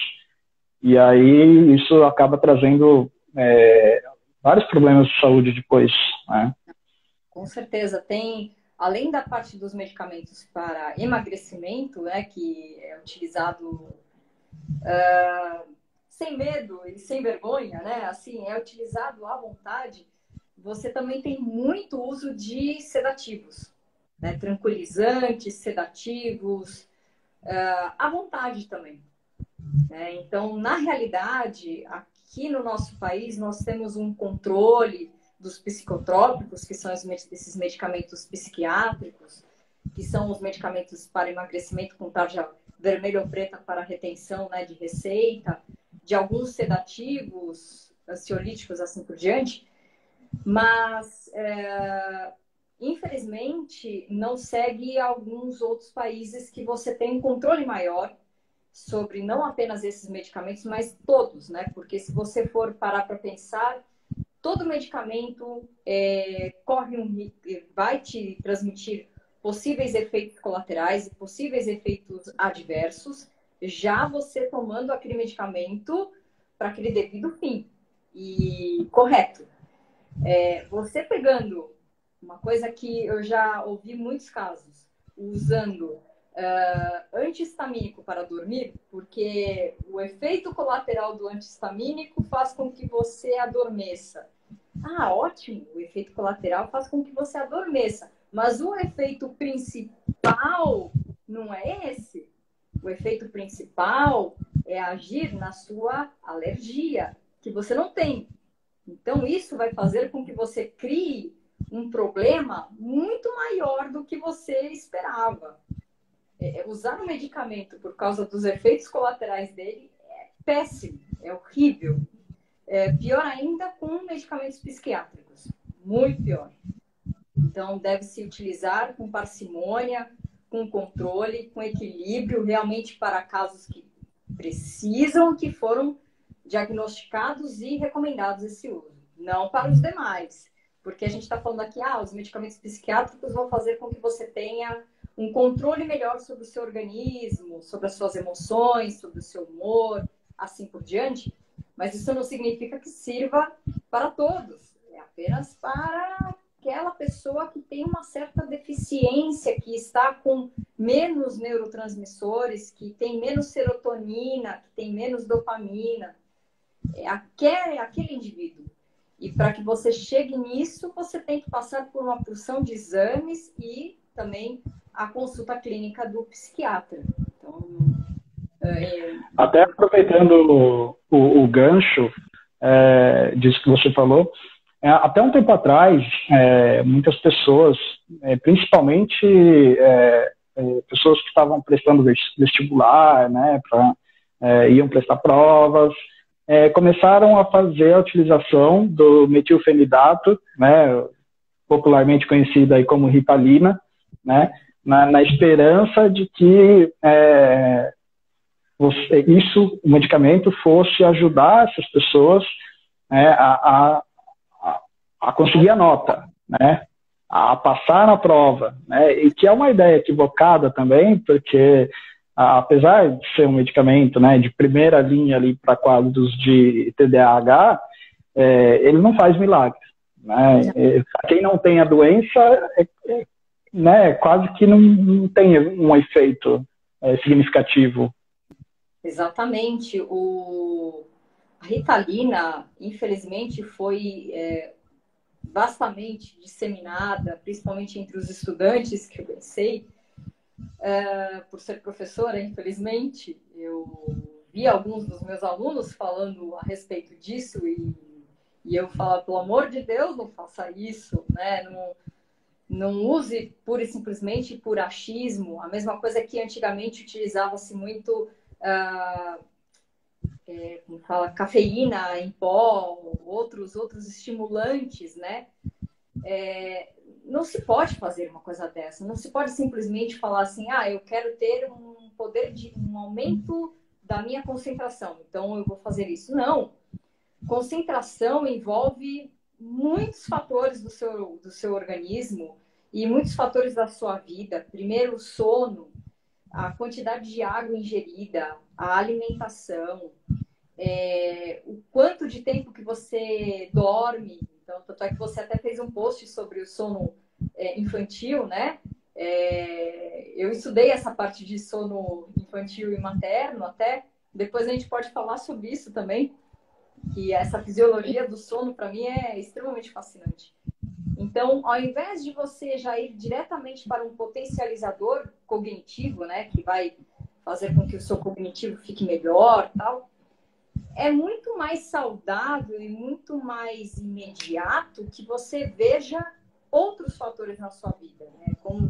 E aí isso acaba trazendo vários problemas de saúde depois, né? Com certeza. Tem, além da parte dos medicamentos para emagrecimento, né, que é utilizado sem medo e sem vergonha, né? Assim, é utilizado à vontade. Você também tem muito uso de sedativos, né? Tranquilizantes, sedativos, à vontade também. Então, na realidade, aqui no nosso país, nós temos um controle dos psicotrópicos, que são esses medicamentos psiquiátricos, que são os medicamentos para emagrecimento com tarja vermelha ou preta para retenção, né, de receita, de alguns sedativos, ansiolíticos, assim por diante, mas, infelizmente, não segue alguns outros países que você tem um controle maior sobre não apenas esses medicamentos, mas todos, né? Porque se você for parar para pensar, todo medicamento vai te transmitir possíveis efeitos colaterais e possíveis efeitos adversos, já você tomando aquele medicamento para aquele devido fim e correto. Você pegando uma coisa que eu já ouvi muitos casos, usando antihistamínico para dormir, porque o efeito colateral do antihistamínico faz com que você adormeça. Ah, ótimo, o efeito colateral faz com que você adormeça, mas o efeito principal não é esse. O efeito principal é agir na sua alergia, que você não tem. Então, isso vai fazer com que você crie um problema muito maior do que você esperava. Usar um medicamento por causa dos efeitos colaterais dele é péssimo, é horrível. Pior ainda com medicamentos psiquiátricos, muito pior. Então, deve-se utilizar com parcimônia, com controle, com equilíbrio, realmente para casos que precisam, que foram diagnosticados e recomendados esse uso. Não para os demais, porque a gente está falando aqui, os medicamentos psiquiátricos vão fazer com que você tenha um controle melhor sobre o seu organismo, sobre as suas emoções, sobre o seu humor, assim por diante. Mas isso não significa que sirva para todos. É apenas para aquela pessoa que tem uma certa deficiência, que está com menos neurotransmissores, que tem menos serotonina, que tem menos dopamina. É aquele indivíduo. E para que você chegue nisso, você tem que passar por uma porção de exames e também a consulta clínica do psiquiatra. Então, até aproveitando o gancho disso que você falou, até um tempo atrás, muitas pessoas, principalmente pessoas que estavam prestando vestibular, né, iam prestar provas, começaram a fazer a utilização do metilfenidato, né, popularmente conhecido aí como Ritalina, né, na esperança de que o medicamento fosse ajudar essas pessoas a conseguir a nota, né, a passar na prova, né, e que é uma ideia equivocada também, porque apesar de ser um medicamento, né, de primeira linha ali para quadros de TDAH, ele não faz milagre, né? Quem não tem a doença, né, quase que não tem um efeito significativo. Exatamente. A Ritalina, infelizmente, foi vastamente disseminada, principalmente entre os estudantes, que eu pensei, por ser professora, infelizmente, eu vi alguns dos meus alunos falando a respeito disso e eu falo, pelo amor de Deus, não faça isso, né? Não use pura e simplesmente por achismo. A mesma coisa que antigamente utilizava-se muito como fala, cafeína em pó, outros estimulantes, né? Não se pode fazer uma coisa dessa. Não se pode simplesmente falar assim, eu quero ter um poder de um aumento da minha concentração, então eu vou fazer isso. Não. Concentração envolve muitos fatores do seu organismo e muitos fatores da sua vida. Primeiro, o sono, a quantidade de água ingerida, a alimentação, o quanto de tempo que você dorme. Então, tanto é que você até fez um post sobre o sono infantil, né? Eu estudei essa parte de sono infantil e materno até. Depois a gente pode falar sobre isso também, que essa fisiologia do sono, para mim, é extremamente fascinante. Então, ao invés de você já ir diretamente para um potencializador cognitivo, né, que vai fazer com que o seu cognitivo fique melhor, tal, é muito mais saudável e muito mais imediato que você veja outros fatores na sua vida, né? Como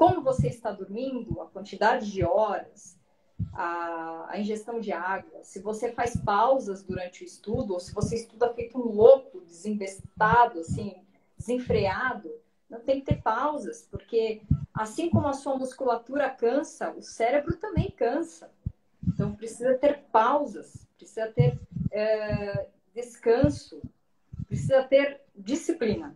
como você está dormindo, a quantidade de horas, a ingestão de água, se você faz pausas durante o estudo, ou se você estuda feito um louco, desinvestado, assim, desenfreado, não tem que ter pausas, porque assim como a sua musculatura cansa, o cérebro também cansa. Então precisa ter pausas, precisa ter descanso, precisa ter disciplina.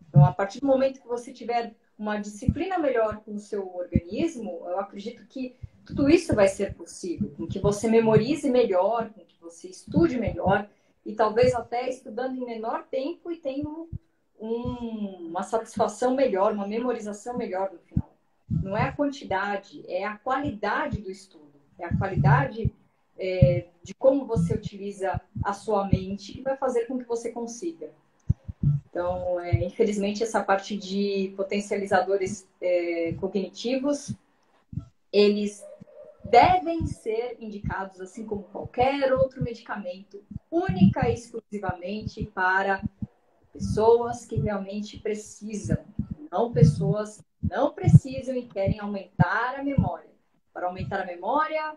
Então, a partir do momento que você tiver uma disciplina melhor com o seu organismo, eu acredito que tudo isso vai ser possível, com que você memorize melhor, com que você estude melhor, e talvez até estudando em menor tempo e tendo uma satisfação melhor, uma memorização melhor no final. Não é a quantidade, é a qualidade do estudo, é a qualidade de como você utiliza a sua mente que vai fazer com que você consiga. Então, infelizmente, essa parte de potencializadores cognitivos, eles devem ser indicados, assim como qualquer outro medicamento, única e exclusivamente para pessoas que realmente precisam, não pessoas que não precisam e querem aumentar a memória. Para aumentar a memória,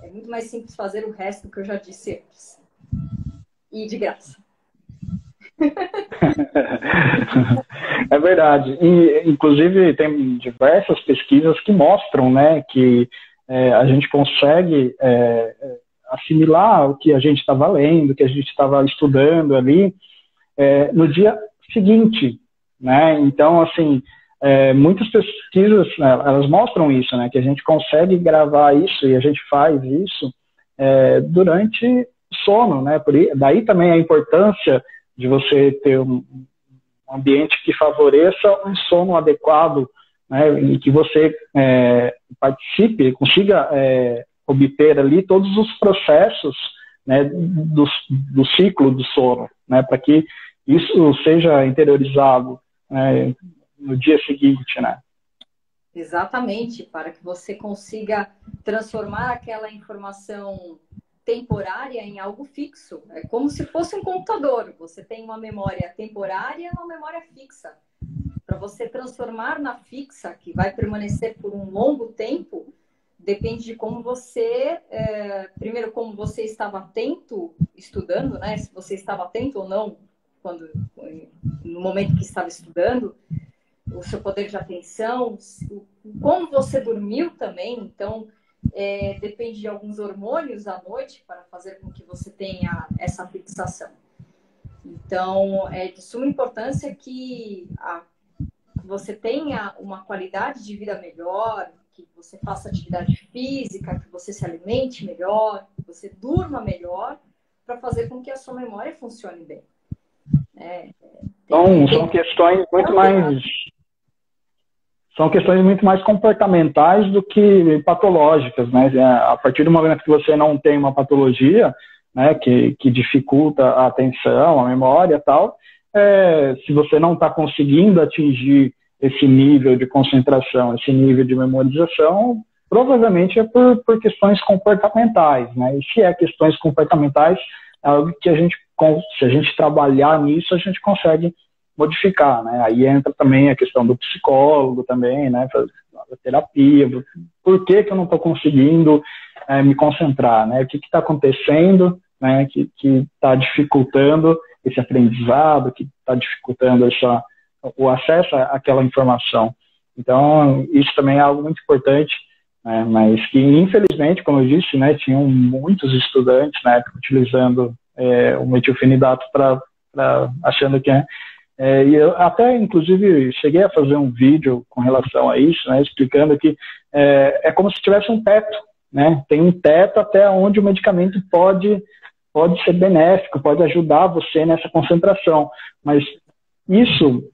é muito mais simples fazer o resto que eu já disse antes. E de graça. É verdade. E, inclusive, tem diversas pesquisas que mostram, né, que a gente consegue assimilar o que a gente estava lendo, o que a gente estava estudando ali, no dia seguinte, né? Então, assim, muitas pesquisas, né, elas mostram isso, né, que a gente consegue gravar isso e a gente faz isso durante o sono, né? Daí também a importância de você ter um ambiente que favoreça um sono adequado, né, e que você participe, consiga obter ali todos os processos, né, do ciclo do sono, né, para que isso seja interiorizado, né, no dia seguinte, né? Exatamente, para que você consiga transformar aquela informação temporária em algo fixo. É como se fosse um computador. Você tem uma memória temporária e uma memória fixa. Para você transformar na fixa, que vai permanecer por um longo tempo, depende de como você... primeiro, como você estava atento estudando, né? Se você estava atento ou não no momento que estava estudando, o seu poder de atenção, como você dormiu também. Então, depende de alguns hormônios à noite para fazer com que você tenha essa fixação. Então, é de suma importância que você tenha uma qualidade de vida melhor, que você faça atividade física, que você se alimente melhor, que você durma melhor, para fazer com que a sua memória funcione bem. São questões muito mais... São questões muito mais comportamentais do que patológicas, né? A partir do momento que você não tem uma patologia, né, que dificulta a atenção, a memória e tal, se você não está conseguindo atingir esse nível de concentração, esse nível de memorização, provavelmente é por questões comportamentais, né? E se questões comportamentais, é algo que se a gente trabalhar nisso, a gente consegue modificar, né? Aí entra também a questão do psicólogo também, né? Fazer a terapia. Por que eu não estou conseguindo me concentrar, né? O que está acontecendo, né? Que está dificultando esse aprendizado, que está dificultando o acesso àquela informação. Então, isso também é algo muito importante, né? Mas que, infelizmente, como eu disse, né? Tinham muitos estudantes na época utilizando o metilfenidato achando que e eu até, inclusive, cheguei a fazer um vídeo com relação a isso, né, explicando que é como se tivesse um teto, né? Tem um teto até onde o medicamento pode ser benéfico, pode ajudar você nessa concentração. Mas isso,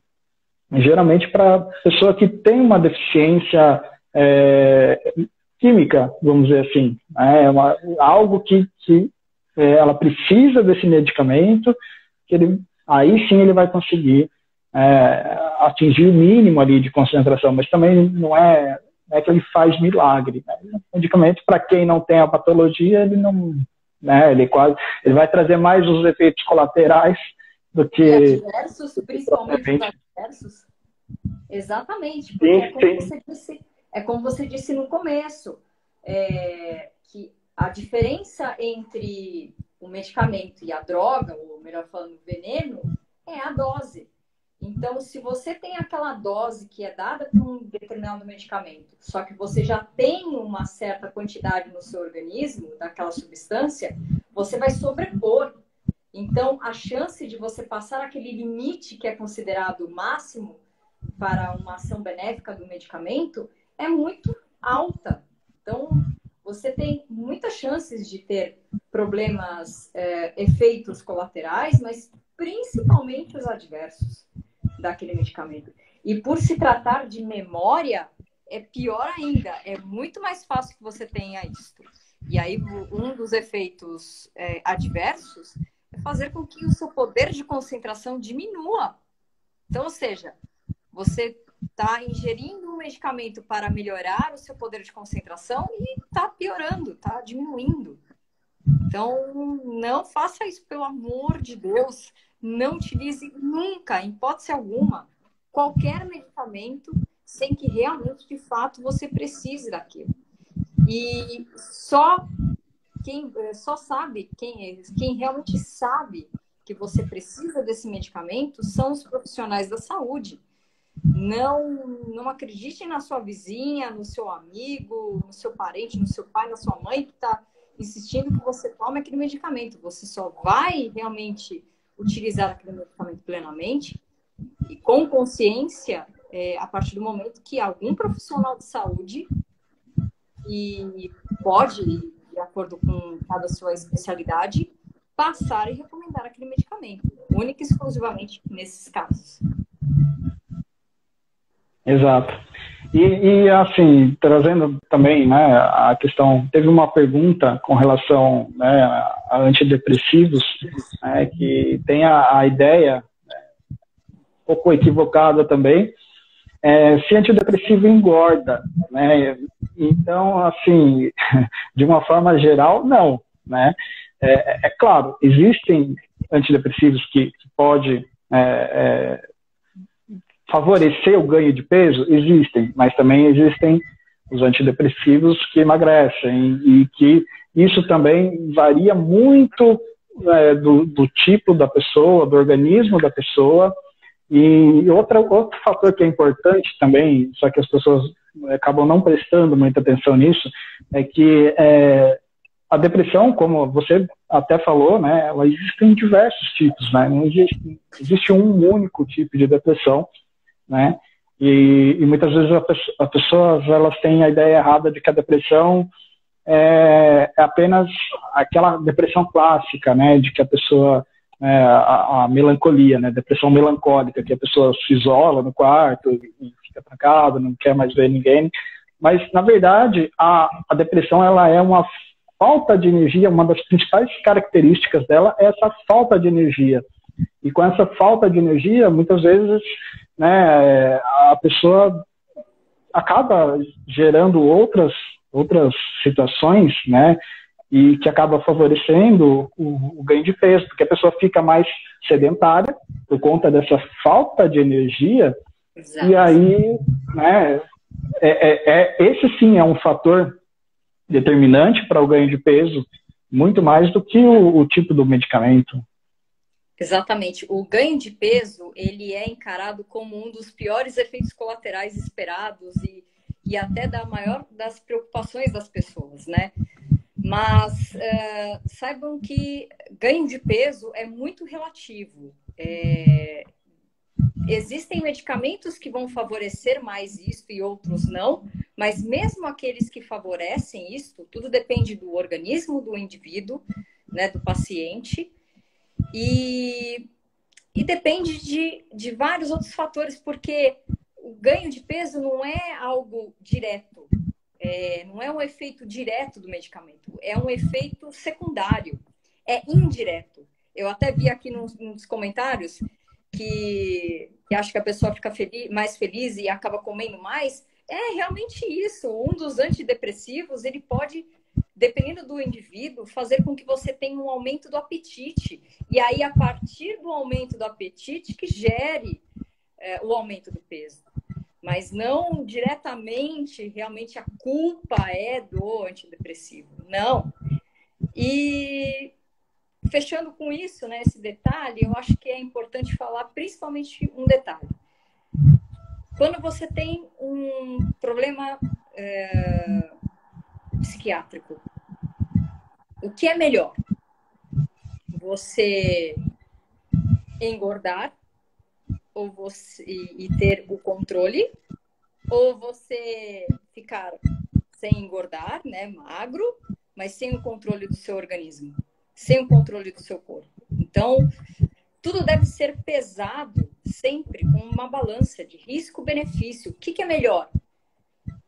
geralmente, para pessoa que tem uma deficiência química, vamos dizer assim, algo que ela precisa desse medicamento, aí sim ele vai conseguir atingir o mínimo ali de concentração, mas também não é que ele faz milagre, né? O medicamento, para quem não tem a patologia, ele não, né, ele vai trazer mais os efeitos colaterais do que... E adversos, principalmente os adversos? Exatamente, porque é como você disse no começo, que a diferença entre o medicamento e a droga, ou melhor falando, o veneno, é a dose. Então, se você tem aquela dose que é dada por um determinado medicamento, só que você já tem uma certa quantidade no seu organismo daquela substância, você vai sobrepor. Então, a chance de você passar aquele limite que é considerado máximo para uma ação benéfica do medicamento é muito alta. Então, você tem muitas chances de ter problemas, efeitos colaterais, mas principalmente os adversos daquele medicamento. E por se tratar de memória, é pior ainda. É muito mais fácil que você tenha isso. E aí, um dos efeitos adversos é fazer com que o seu poder de concentração diminua. Então, ou seja, você está ingerindo um medicamento para melhorar o seu poder de concentração e está piorando, está diminuindo. Então, não faça isso, pelo amor de Deus. Não utilize nunca, em hipótese alguma, qualquer medicamento sem que realmente, de fato, você precise daquilo. E quem realmente sabe que você precisa desse medicamento são os profissionais da saúde. Não acreditem na sua vizinha, no seu amigo, no seu parente, no seu pai, na sua mãe que está insistindo que você tome aquele medicamento. Você só vai realmente utilizar aquele medicamento plenamente e com consciência a partir do momento que algum profissional de saúde e pode, de acordo com cada sua especialidade, passar e recomendar aquele medicamento, única e exclusivamente nesses casos. Exato. E assim, trazendo também, né, a questão, teve uma pergunta com relação, né, a antidepressivos, né, que tem a ideia, né, um pouco equivocada também, se antidepressivo engorda, né? Então, assim, de uma forma geral, não, né? É claro, existem antidepressivos que podem favorecer o ganho de peso, existem, mas também existem os antidepressivos que emagrecem e que isso também varia muito do tipo da pessoa, do organismo da pessoa. E outro fator que é importante também, só que as pessoas acabam não prestando muita atenção nisso, é que a depressão, como você até falou, né, ela existe em diversos tipos, né, não existe um único tipo de depressão, né, e muitas vezes as pessoas elas têm a ideia errada de que a depressão é apenas aquela depressão clássica, né, de que a pessoa a melancolia, né, depressão melancólica, que a pessoa se isola no quarto e fica trancada, não quer mais ver ninguém. Mas, na verdade, a depressão ela é uma falta de energia, uma das principais características dela é essa falta de energia. E com essa falta de energia, muitas vezes, né, a pessoa acaba gerando outras situações, né, e que acaba favorecendo o ganho de peso, porque a pessoa fica mais sedentária por conta dessa falta de energia. Exato. E aí, né, esse sim é um fator determinante para o ganho de peso, muito mais do que o tipo do medicamento. Exatamente. O ganho de peso, ele é encarado como um dos piores efeitos colaterais esperados e até da maior das preocupações das pessoas, né? Mas saibam que ganho de peso é muito relativo. Existem medicamentos que vão favorecer mais isso e outros não, mas mesmo aqueles que favorecem isso, tudo depende do organismo do indivíduo, né, do paciente, e depende de vários outros fatores, porque o ganho de peso não é algo direto. Não é um efeito direto do medicamento, é um efeito secundário, é indireto. Eu até vi aqui nos comentários que acho que a pessoa fica mais feliz e acaba comendo mais. É realmente isso. Um dos antidepressivos, ele pode, dependendo do indivíduo, fazer com que você tenha um aumento do apetite. E aí, a partir do aumento do apetite, que gere o aumento do peso. mas não diretamente, realmente a culpa é do antidepressivo. Não. E fechando com isso, né, esse detalhe, eu acho que é importante falar principalmente um detalhe. Quando você tem um problema psiquiátrico, o que é melhor? Você engordar ou e ter o controle, ou você ficar sem engordar, né, magro, mas sem o controle do seu organismo, sem o controle do seu corpo. Então, tudo deve ser pesado sempre com uma balança de risco-benefício. O que é melhor?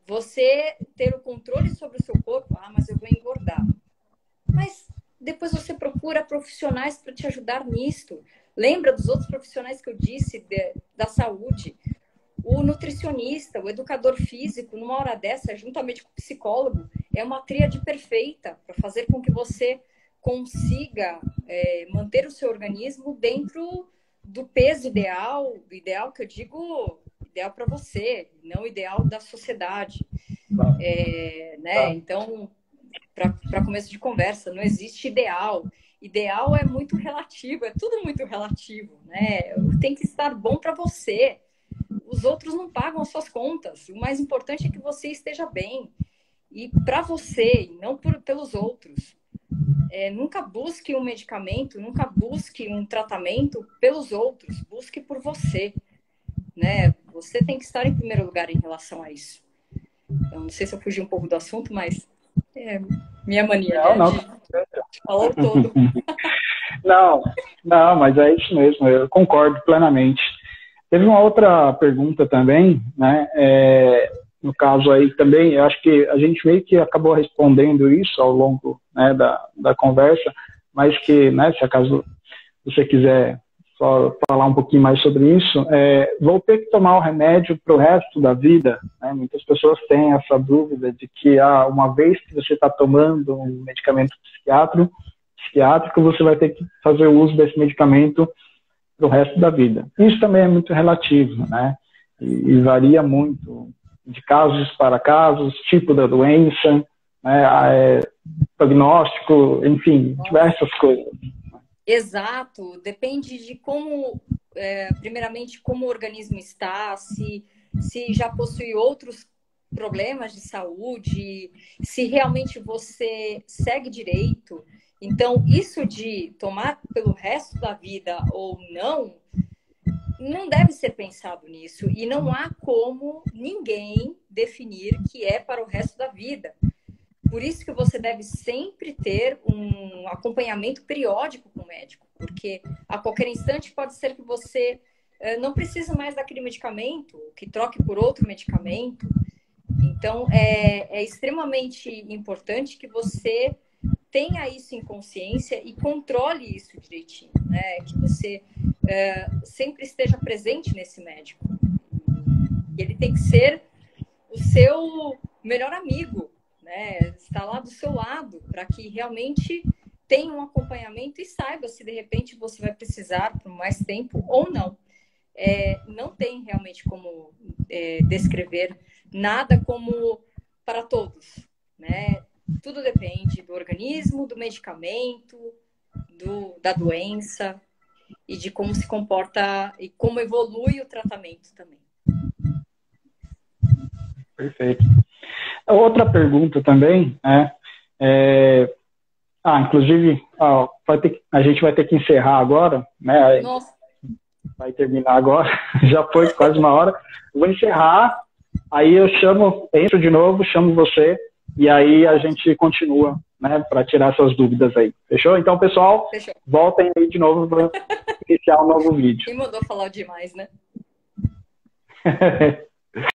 Você ter o controle sobre o seu corpo? Ah, mas eu vou engordar. Mas depois você procura profissionais para te ajudar nisto. Lembra dos outros profissionais que eu disse da saúde? O nutricionista, o educador físico, numa hora dessa, juntamente com o psicólogo, é uma tríade perfeita para fazer com que você consiga manter o seu organismo dentro do peso ideal que eu digo, ideal para você, não ideal da sociedade. Né? Então, para começo de conversa, não existe ideal. Ideal é muito relativo, é tudo muito relativo, né? Tem que estar bom para você. Os outros não pagam as suas contas. O mais importante é que você esteja bem. E para você, e não pelos outros. Nunca busque um medicamento, nunca busque um tratamento pelos outros. Busque por você, né? Você tem que estar em primeiro lugar em relação a isso. Eu não sei se eu fugi um pouco do assunto, mas é minha mania, não, de falar todo. Não, mas é isso mesmo, eu concordo plenamente. Teve uma outra pergunta também, né, no caso aí também, eu acho que a gente meio que acabou respondendo isso ao longo, né, da conversa, mas que, né, se acaso você quiser só falar um pouquinho mais sobre isso, vou ter que tomar o remédio para o resto da vida, né? Muitas pessoas têm essa dúvida de que uma vez que você está tomando um medicamento psiquiátrico, você vai ter que fazer uso desse medicamento para o resto da vida. Isso também é muito relativo, né? E varia muito de casos para casos, tipo da doença, né? Prognóstico, enfim, diversas coisas. Exato, depende de como, primeiramente, como o organismo está, se já possui outros problemas de saúde, se realmente você segue direito. Então, isso de tomar pelo resto da vida ou não deve ser pensado nisso. E não há como ninguém definir que é para o resto da vida. Por isso que você deve sempre ter um acompanhamento periódico com o médico, porque a qualquer instante pode ser que você não precise mais daquele medicamento, que troque por outro medicamento. Então, é extremamente importante que você tenha isso em consciência e controle isso direitinho, né? Que você sempre esteja presente nesse médico. Ele tem que ser o seu melhor amigo, né? Estar lá do seu lado, para que realmente tenha um acompanhamento e saiba se de repente você vai precisar por mais tempo ou não. Não tem realmente como descrever nada como para todos, né? Tudo depende do organismo, do medicamento, da doença e de como se comporta e como evolui o tratamento também. Perfeito. Outra pergunta também, né? Inclusive, a gente vai ter que encerrar agora, né? Nossa. Vai terminar agora, já foi quase uma hora. Vou encerrar, aí eu entro de novo, chamo você, e aí a gente continua, né? Para tirar suas dúvidas aí. Fechou? Então, pessoal, Fechou. Voltem aí de novo para iniciar um novo vídeo. Quem mandou falar demais, né?